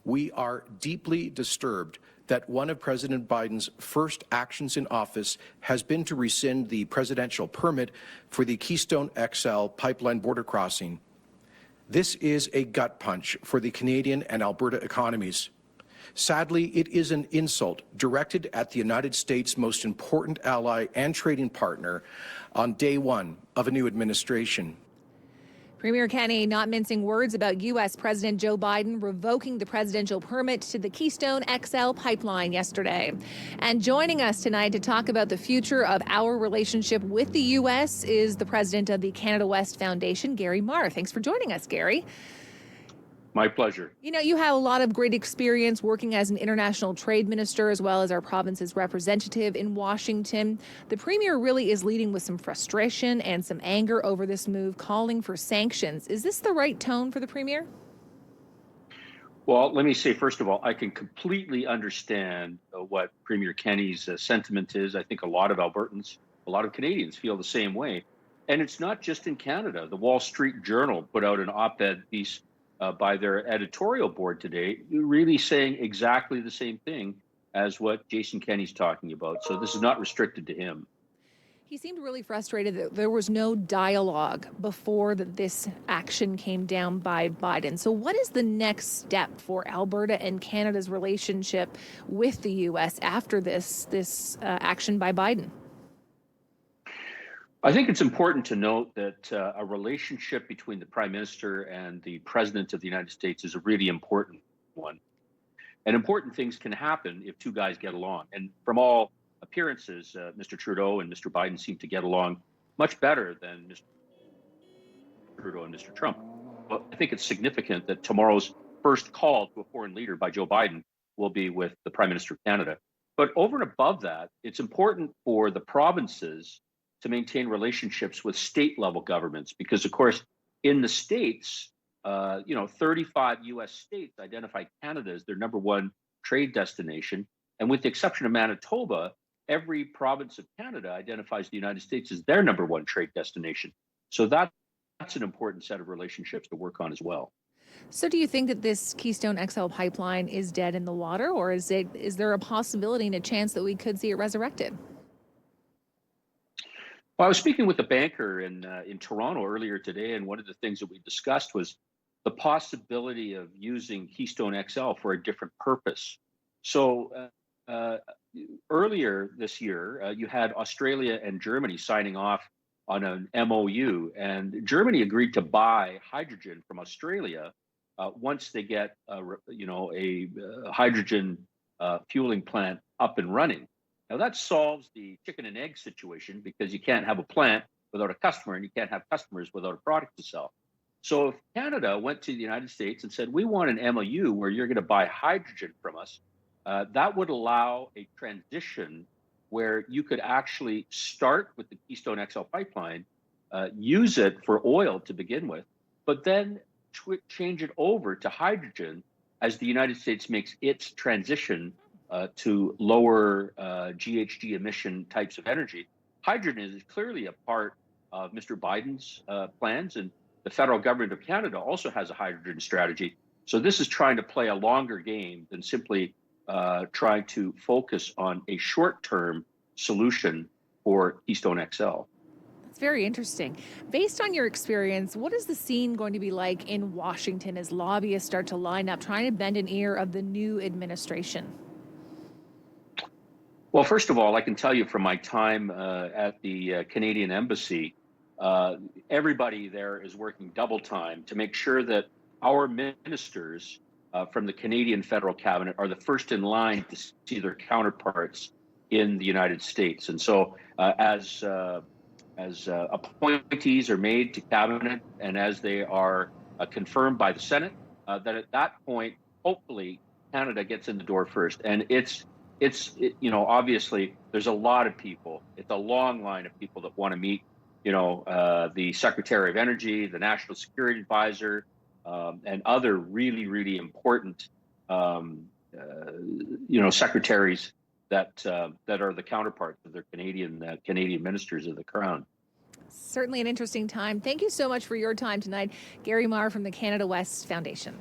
We are deeply disturbed that one of President Biden's first actions in office has been to rescind the presidential permit for the Keystone XL pipeline border crossing. This is a gut punch for the Canadian and Alberta economies. Sadly, it is an insult directed at the United States' most important ally and trading partner on day one of a new administration. Premier Kenney not mincing words about U.S. President Joe Biden revoking the presidential permit to the Keystone XL pipeline yesterday. And joining us tonight to talk about the future of our relationship with the U.S. is the president of the Canada West Foundation, Gary Marr. Thanks for joining us, Gary. My pleasure. You know, you have a lot of great experience working as an international trade minister as well as our province's representative in Washington. The premier really is leading with some frustration and some anger over this move, calling for sanctions. Is this the right tone for the premier? Well, let me say, first of all, I can completely understand what Premier Kenney's sentiment is. I think a lot of Albertans, a lot of Canadians feel the same way. And it's not just in Canada. The Wall Street Journal put out an op-ed piece by their editorial board today, really saying exactly the same thing as what Jason Kenney's talking about. So this is not restricted to him. He seemed really frustrated that there was no dialogue before this action came down by Biden. So what is the next step for Alberta and Canada's relationship with the U.S. after this action by Biden? I think it's important to note that a relationship between the Prime Minister and the President of the United States is a really important one. And important things can happen if two guys get along. And from all appearances, Mr. Trudeau and Mr. Biden seem to get along much better than Mr. Trudeau and Mr. Trump. But I think it's significant that tomorrow's first call to a foreign leader by Joe Biden will be with the Prime Minister of Canada. But over and above that, it's important for the provinces to maintain relationships with state level governments, because of course, in the states, 35 US states identify Canada as their number one trade destination. And with the exception of Manitoba, every province of Canada identifies the United States as their number one trade destination. So that's an important set of relationships to work on as well. So do you think that this Keystone XL pipeline is dead in the water, or is there a possibility and a chance that we could see it resurrected? Well, I was speaking with a banker in Toronto earlier today, and one of the things that we discussed was the possibility of using Keystone XL for a different purpose. So earlier this year, you had Australia and Germany signing off on an MOU, and Germany agreed to buy hydrogen from Australia once they get a hydrogen fueling plant up and running. Now that solves the chicken and egg situation, because you can't have a plant without a customer and you can't have customers without a product to sell. So if Canada went to the United States and said, we want an MOU where you're going to buy hydrogen from us, that would allow a transition where you could actually start with the Keystone XL pipeline, use it for oil to begin with, but then change it over to hydrogen as the United States makes its transition to lower GHG emission types of energy. Hydrogen is clearly a part of Mr. Biden's plans, and the federal government of Canada also has a hydrogen strategy. So this is trying to play a longer game than simply trying to focus on a short-term solution for Keystone XL. That's very interesting. Based on your experience, what is the scene going to be like in Washington as lobbyists start to line up, trying to bend an ear of the new administration? Well, first of all, I can tell you from my time at the Canadian Embassy, everybody there is working double time to make sure that our ministers from the Canadian federal cabinet are the first in line to see their counterparts in the United States. And so as appointees are made to cabinet and as they are confirmed by the Senate, that at that point, hopefully Canada gets in the door first. And it's obviously there's a lot of people. It's a long line of people that want to meet, the Secretary of Energy, the National Security Advisor, and other really, really important, secretaries that are the counterparts of their Canadian ministers of the Crown. Certainly an interesting time. Thank you so much for your time tonight. Gary Marr from the Canada West Foundation.